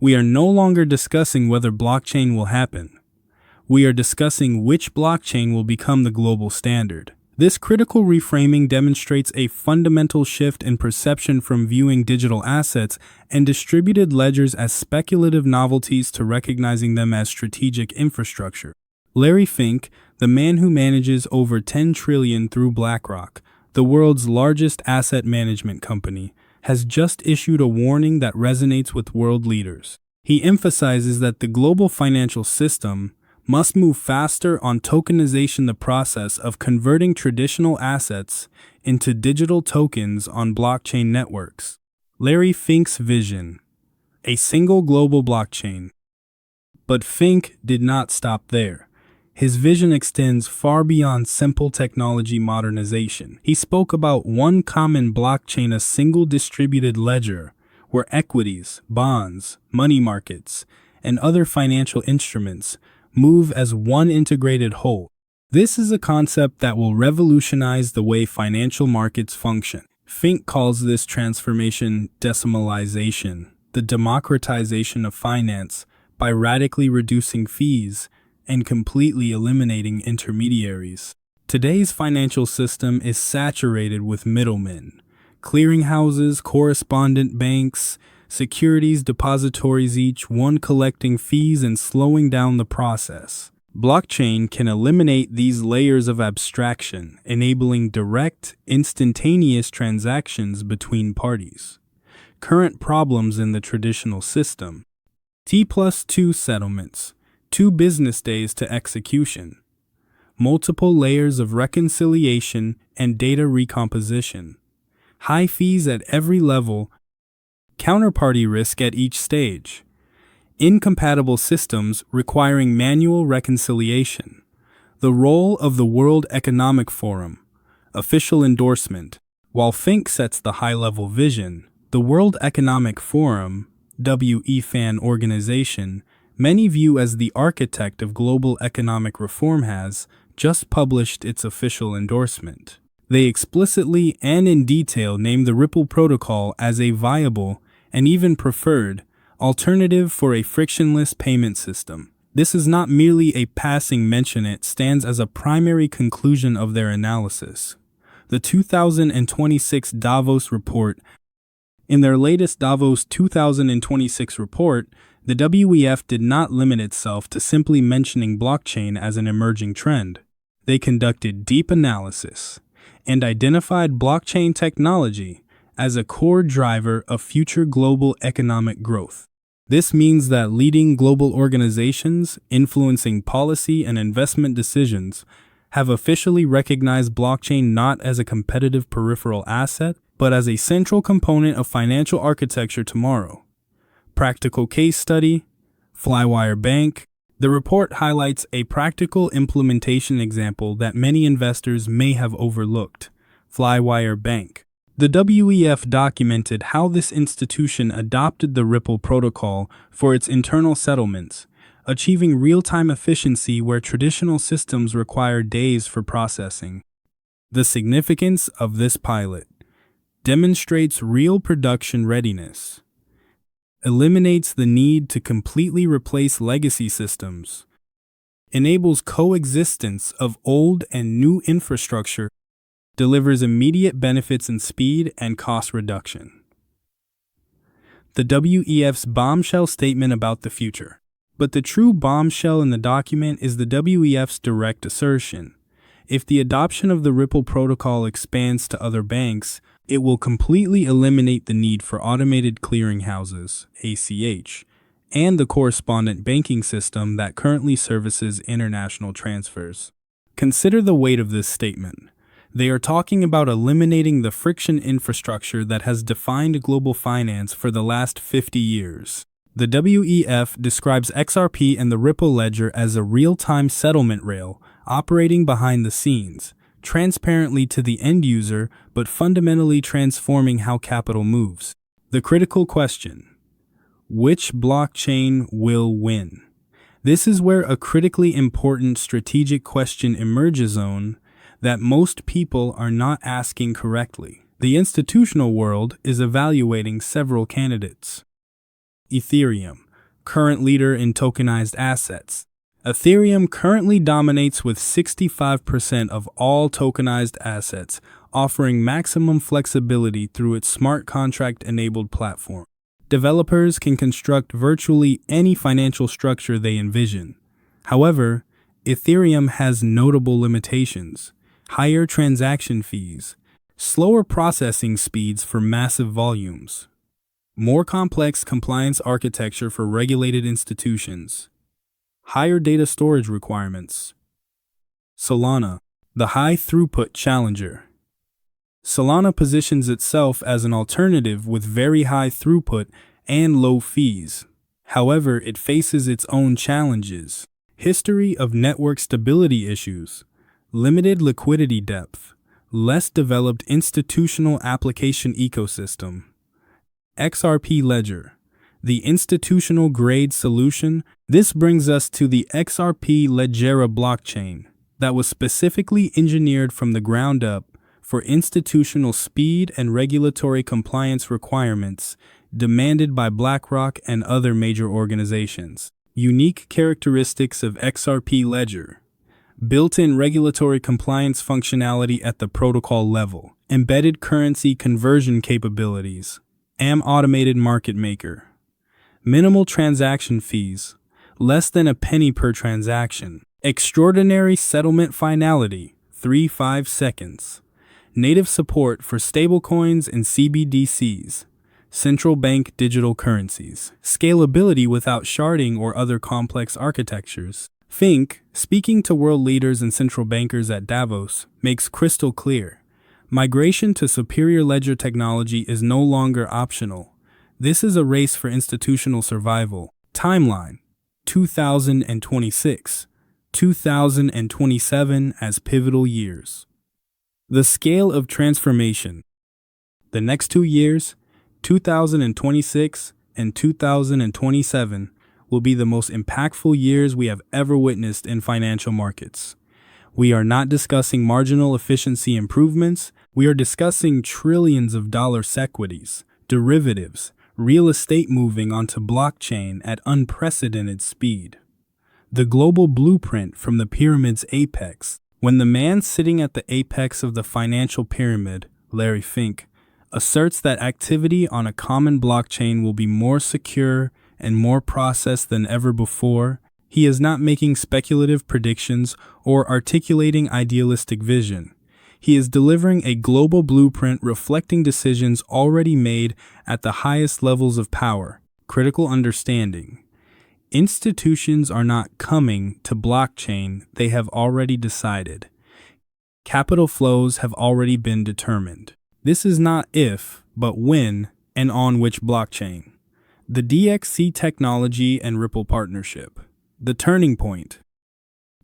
We are no longer discussing whether blockchain will happen. We are discussing which blockchain will become the global standard. This critical reframing demonstrates a fundamental shift in perception from viewing digital assets and distributed ledgers as speculative novelties to recognizing them as strategic infrastructure. Larry Fink, the man who manages over $10 trillion through BlackRock, the world's largest asset management company, has just issued a warning that resonates with world leaders. He emphasizes that the global financial system must move faster on tokenization, the process of converting traditional assets into digital tokens on blockchain networks. Larry Fink's vision: a single global blockchain. But Fink did not stop there. His vision extends far beyond simple technology modernization. He spoke about one common blockchain, a single distributed ledger, where equities, bonds, money markets, and other financial instruments move as one integrated whole. This is a concept that will revolutionize the way financial markets function. Fink calls this transformation decimalization, the democratization of finance, by radically reducing fees and completely eliminating intermediaries. Today's financial system is saturated with middlemen, clearinghouses, correspondent banks, securities depositories, each one collecting fees and slowing down the process. Blockchain can eliminate these layers of abstraction, enabling direct, instantaneous transactions between parties. Current problems in the traditional system: T+2 settlements, 2 business days to execution, multiple layers of reconciliation and data recomposition, high fees at every level, counterparty risk at each stage, incompatible systems requiring manual reconciliation. The role of the World Economic Forum, official endorsement. While Fink sets the high-level vision, the World Economic Forum, WEFAN organization, many view as the architect of global economic reform, has just published its official endorsement. They explicitly and in detail name the Ripple protocol as a viable and even preferred alternative for a frictionless payment system. This is not merely a passing mention, it stands as a primary conclusion of their analysis. The 2026 Davos report. In their latest Davos 2026 report, the WEF did not limit itself to simply mentioning blockchain as an emerging trend. They conducted deep analysis and identified blockchain technology as a core driver of future global economic growth. This means that leading global organizations influencing policy and investment decisions have officially recognized blockchain not as a competitive peripheral asset, but as a central component of financial architecture tomorrow. Practical case study: Flywire Bank. The report highlights a practical implementation example that many investors may have overlooked: Flywire Bank. The WEF documented how this institution adopted the Ripple protocol for its internal settlements, achieving real-time efficiency where traditional systems require days for processing. The significance of this pilot: demonstrates real production readiness, eliminates the need to completely replace legacy systems, enables coexistence of old and new infrastructure, delivers immediate benefits in speed and cost reduction. The WEF's bombshell statement about the future. But the true bombshell in the document is the WEF's direct assertion: if the adoption of the Ripple protocol expands to other banks, it will completely eliminate the need for automated clearinghouses, ACH, and the correspondent banking system that currently services international transfers. Consider the weight of this statement. They are talking about eliminating the friction infrastructure that has defined global finance for the last 50 years. The WEF describes XRP and the Ripple Ledger as a real-time settlement rail operating behind the scenes, transparently to the end user, but fundamentally transforming how capital moves. The critical question: which blockchain will win? This is where a critically important strategic question emerges that most people are not asking correctly. The institutional world is evaluating several candidates. Ethereum, current leader in tokenized assets. Ethereum currently dominates with 65% of all tokenized assets, offering maximum flexibility through its smart contract-enabled platform. Developers can construct virtually any financial structure they envision. However, Ethereum has notable limitations: higher transaction fees, slower processing speeds for massive volumes, more complex compliance architecture for regulated institutions, higher data storage requirements. Solana, the high-throughput challenger. Solana positions itself as an alternative with very high throughput and low fees. However, it faces its own challenges: history of network stability issues, limited liquidity depth, less developed institutional application ecosystem. XRP Ledger, the institutional-grade solution. This brings us to the XRP Ledger blockchain that was specifically engineered from the ground up for institutional speed and regulatory compliance requirements demanded by BlackRock and other major organizations. Unique characteristics of XRP Ledger: built-in regulatory compliance functionality at the protocol level, embedded currency conversion capabilities, automated market maker, minimal transaction fees, less than a penny per transaction, extraordinary settlement finality, 3-5 seconds, native support for stablecoins and CBDCs, central bank digital currencies, scalability without sharding or other complex architectures. Fink, speaking to world leaders and central bankers at Davos, makes crystal clear: migration to superior ledger technology is no longer optional. This is a race for institutional survival. Timeline: 2026, 2027 as pivotal years. The scale of transformation. The next 2 years, 2026 and 2027, will be the most impactful years we have ever witnessed in financial markets. We are not discussing marginal efficiency improvements, we are discussing trillions of dollars equities, derivatives, real estate moving onto blockchain at unprecedented speed. The global blueprint from the pyramid's apex. When the man sitting at the apex of the financial pyramid, Larry Fink, asserts that activity on a common blockchain will be more secure and more processed than ever before, he is not making speculative predictions or articulating idealistic vision. He is delivering a global blueprint reflecting decisions already made at the highest levels of power. Critical understanding. Institutions are not coming to blockchain, they have already decided. Capital flows have already been determined. This is not if, but when, and on which blockchain. The DXC Technology and Ripple partnership. The turning point.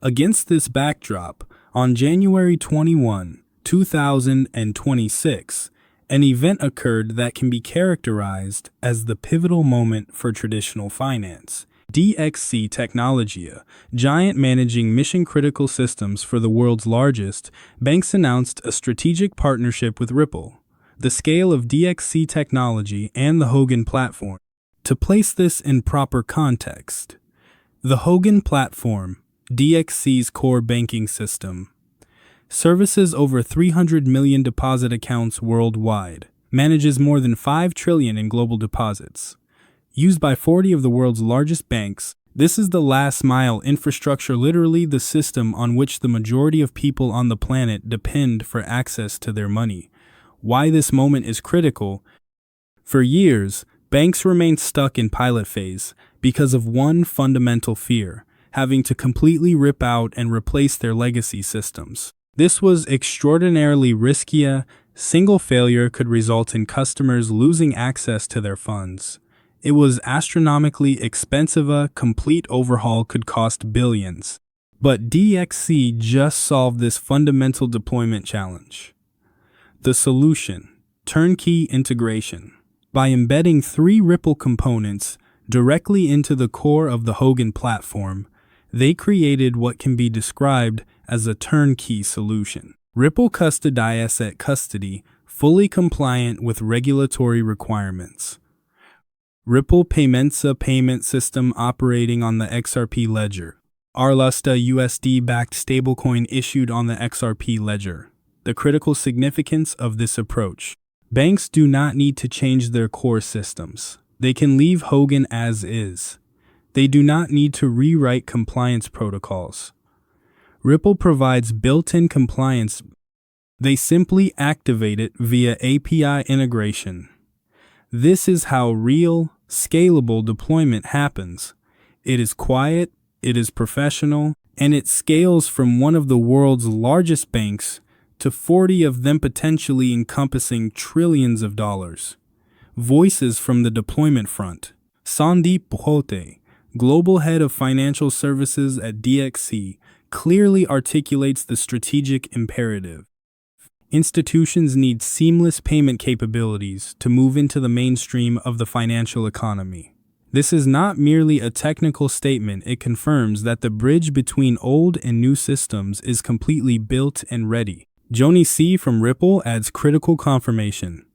Against this backdrop, on January 21, 2026, an event occurred that can be characterized as the pivotal moment for traditional finance. DXC Technology, a giant managing mission-critical systems for the world's largest banks, announced a strategic partnership with Ripple. The scale of DXC Technology and the Hogan platform. To place this in proper context, the Hogan platform, DXC's core banking system, services over 300 million deposit accounts worldwide, manages more than $5 trillion in global deposits. Used by 40 of the world's largest banks, this is the last mile infrastructure, literally the system on which the majority of people on the planet depend for access to their money. Why this moment is critical? For years, banks remained stuck in pilot phase because of one fundamental fear: having to completely rip out and replace their legacy systems. This was extraordinarily risky. Single failure could result in customers losing access to their funds. It was astronomically expensive. A complete overhaul could cost billions. But DXC just solved this fundamental deployment challenge. The solution: turnkey integration. By embedding 3 Ripple components directly into the core of the Hogan platform, they created what can be described as a turnkey solution. Ripple Custody Asset Custody, fully compliant with regulatory requirements. Ripple Payments, a payment system operating on the XRP Ledger. RLUSD, USD-backed stablecoin issued on the XRP Ledger. The critical significance of this approach. Banks do not need to change their core systems. They can leave Hogan as is. They do not need to rewrite compliance protocols. Ripple provides built-in compliance. They simply activate it via API integration. This is how real, scalable deployment happens. It is quiet, it is professional, and it scales from one of the world's largest banks to 40 of them, potentially encompassing trillions of dollars. Voices from the deployment front. Sandeep Bhote, Global Head of Financial Services at DXC, clearly articulates the strategic imperative. Institutions need seamless payment capabilities to move into the mainstream of the financial economy. This is not merely a technical statement, it confirms that the bridge between old and new systems is completely built and ready. Joni C. from Ripple adds critical confirmation.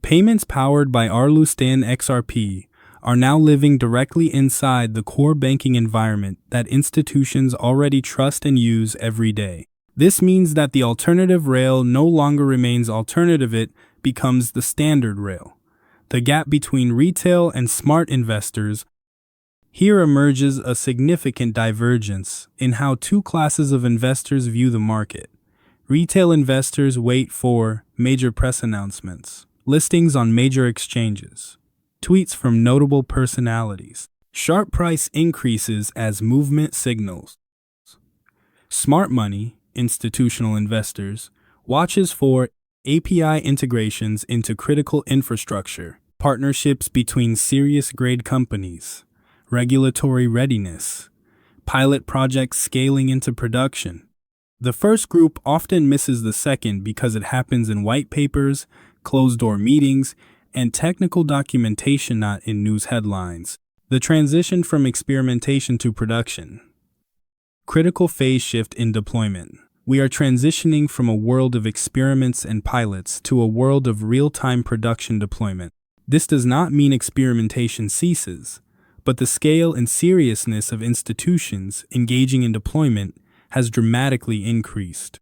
Payments powered by RLUSD and XRP are now living directly inside the core banking environment that institutions already trust and use every day. This means that the alternative rail no longer remains alternative, it becomes the standard rail. The gap between retail and smart investors. Here emerges a significant divergence in how two classes of investors view the market. Retail investors wait for major press announcements, listings on major exchanges, tweets from notable personalities, sharp price increases as movement signals. Smart money, institutional investors, watches for API integrations into critical infrastructure, partnerships between serious-grade companies, regulatory readiness, pilot projects scaling into production. The first group often misses the second because it happens in white papers, closed-door meetings, and technical documentation, not in news headlines. The transition from experimentation to production. Critical phase shift in deployment. We are transitioning from a world of experiments and pilots to a world of real-time production deployment. This does not mean experimentation ceases, but the scale and seriousness of institutions engaging in deployment has dramatically increased.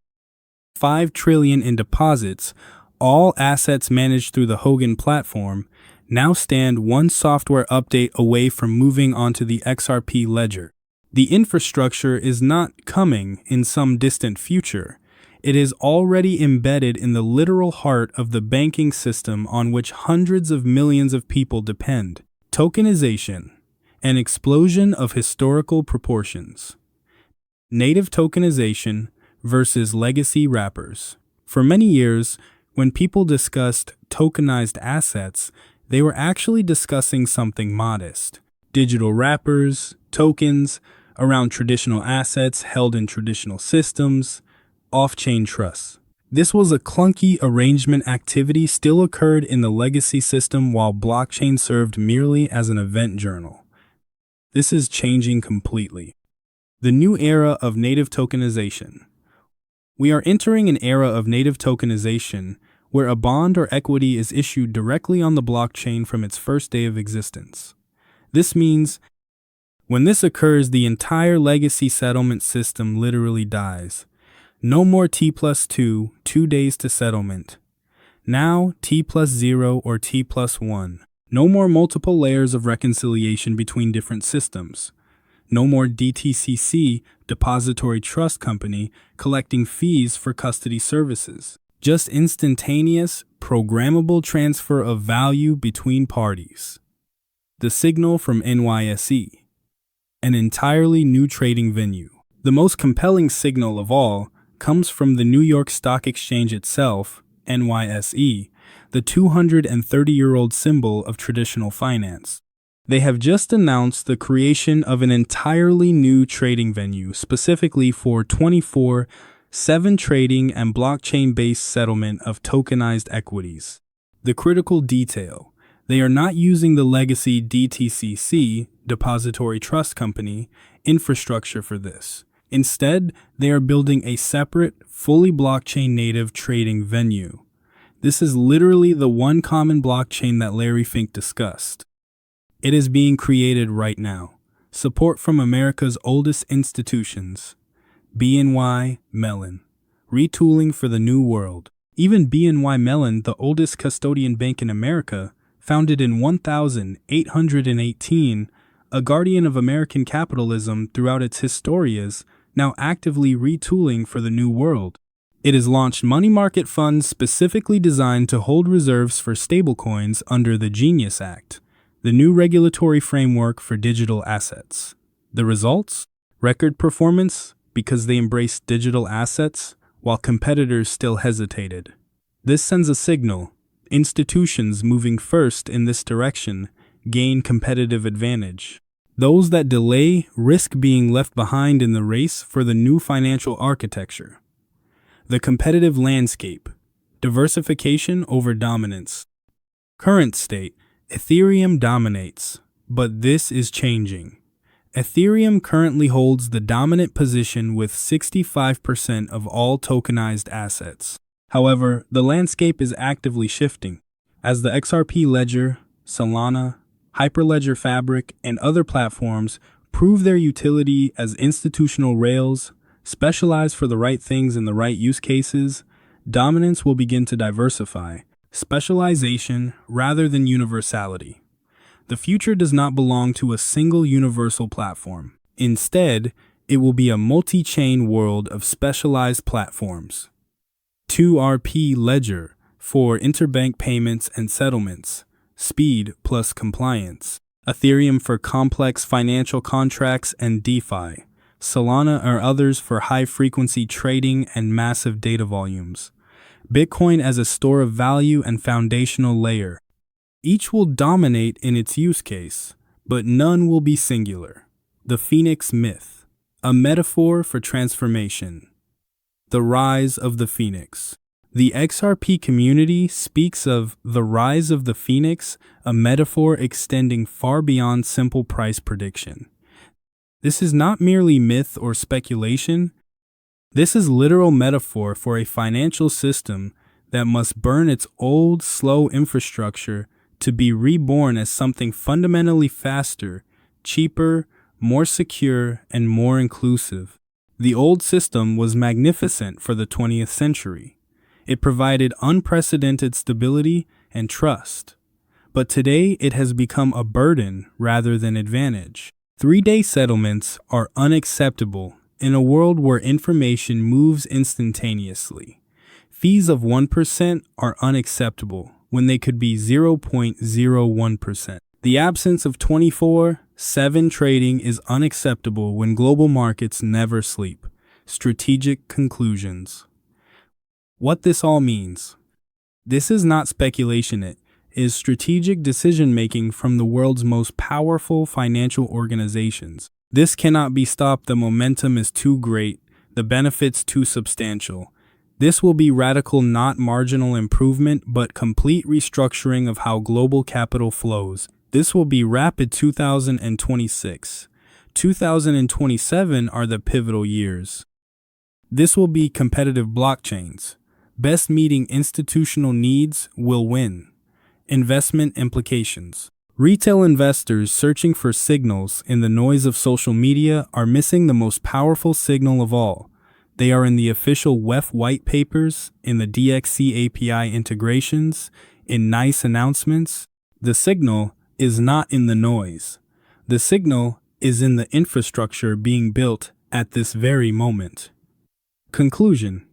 $5 trillion in deposits, all assets managed through the Hogan platform, now stand one software update away from moving onto the XRP Ledger. The infrastructure is not coming in some distant future. It is already embedded in the literal heart of the banking system on which hundreds of millions of people depend. Tokenization, an explosion of historical proportions. Native tokenization versus legacy wrappers. For many years, when people discussed tokenized assets, they were actually discussing something modest. Digital wrappers, tokens, around traditional assets held in traditional systems, off-chain trusts. This was a clunky arrangement. Activity still occurred in the legacy system while blockchain served merely as an event journal. This is changing completely. The new era of native tokenization. We are entering an era of native tokenization where a bond or equity is issued directly on the blockchain from its first day of existence. This means when this occurs, the entire legacy settlement system literally dies. No more T+2, 2 days to settlement. Now T+0 or T+1. No more multiple layers of reconciliation between different systems. No more DTCC, Depository Trust Company, collecting fees for custody services. Just instantaneous, programmable transfer of value between parties. The signal from NYSE. An entirely new trading venue. The most compelling signal of all comes from the New York Stock Exchange itself, NYSE, the 230-year-old symbol of traditional finance. They have just announced the creation of an entirely new trading venue specifically for 24/7 trading and blockchain-based settlement of tokenized equities. The critical detail. They are not using the legacy DTCC, Depository Trust Company, infrastructure for this. Instead, they are building a separate, fully blockchain-native trading venue. This is literally the one common blockchain that Larry Fink discussed. It is being created right now. Support from America's oldest institutions. BNY Mellon. Retooling for the new world. Even BNY Mellon, the oldest custodian bank in America, founded in 1818, a guardian of American capitalism throughout its history, is now actively retooling for the new world. It has launched money market funds specifically designed to hold reserves for stablecoins under the Genius Act, the new regulatory framework for digital assets. The results? Record performance because they embraced digital assets while competitors still hesitated. This sends a signal. Institutions moving first in this direction gain competitive advantage. Those that delay risk being left behind in the race for the new financial architecture. The competitive landscape. Diversification over dominance. Current state. Ethereum dominates, but this is changing. Ethereum currently holds the dominant position with 65% of all tokenized assets. However, the landscape is actively shifting. As the XRP Ledger, Solana, Hyperledger Fabric, and other platforms prove their utility as institutional rails, specialized for the right things in the right use cases, dominance will begin to diversify. Specialization rather than universality. The future does not belong to a single universal platform. Instead, it will be a multi-chain world of specialized platforms. XRP Ledger for interbank payments and settlements, speed plus compliance. Ethereum for complex financial contracts and DeFi. Solana or others for high-frequency trading and massive data volumes. Bitcoin as a store of value and foundational layer. Each will dominate in its use case, but none will be singular. The Phoenix Myth, a metaphor for transformation. The rise of the Phoenix. The XRP community speaks of the rise of the Phoenix, a metaphor extending far beyond simple price prediction. This is not merely myth or speculation. This is literal metaphor for a financial system that must burn its old, slow infrastructure to be reborn as something fundamentally faster, cheaper, more secure, and more inclusive. The old system was magnificent for the 20th century. It provided unprecedented stability and trust. But today it has become a burden rather than advantage. 3-day settlements are unacceptable in a world where information moves instantaneously. Fees of 1% are unacceptable when they could be 0.01%. The absence of 24/7 trading is unacceptable when global markets never sleep. Strategic conclusions. What this all means. This is not speculation, it is strategic decision-making from the world's most powerful financial organizations. This cannot be stopped. The momentum is too great, the benefits too substantial. This will be radical, not marginal improvement, but complete restructuring of how global capital flows. This will be rapid. 2026. 2027 are the pivotal years. This will be competitive blockchains. Best meeting institutional needs will win. Investment implications. Retail investors searching for signals in the noise of social media are missing the most powerful signal of all. They are in the official WEF white papers, in the DXC API integrations, in NYSE announcements. The signal is not in the noise. The signal is in the infrastructure being built at this very moment. Conclusion.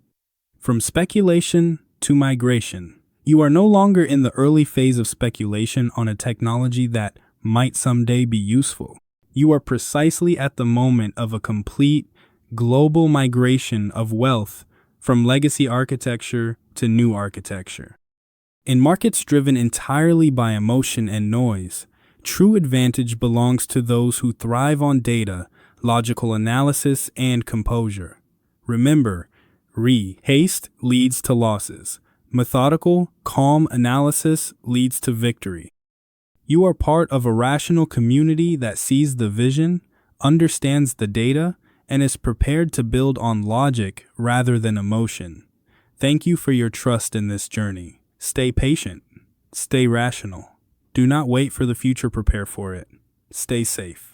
From speculation to migration. You are no longer in the early phase of speculation on a technology that might someday be useful. You are precisely at the moment of a complete, global migration of wealth from legacy architecture to new architecture. In markets driven entirely by emotion and noise, true advantage belongs to those who thrive on data, logical analysis, and composure. Remember, haste leads to losses. Methodical, calm analysis leads to victory. You are part of a rational community that sees the vision, understands the data, and is prepared to build on logic rather than emotion. Thank you for your trust in this journey. Stay patient. Stay rational. Do not wait for the future, prepare for it. Stay safe.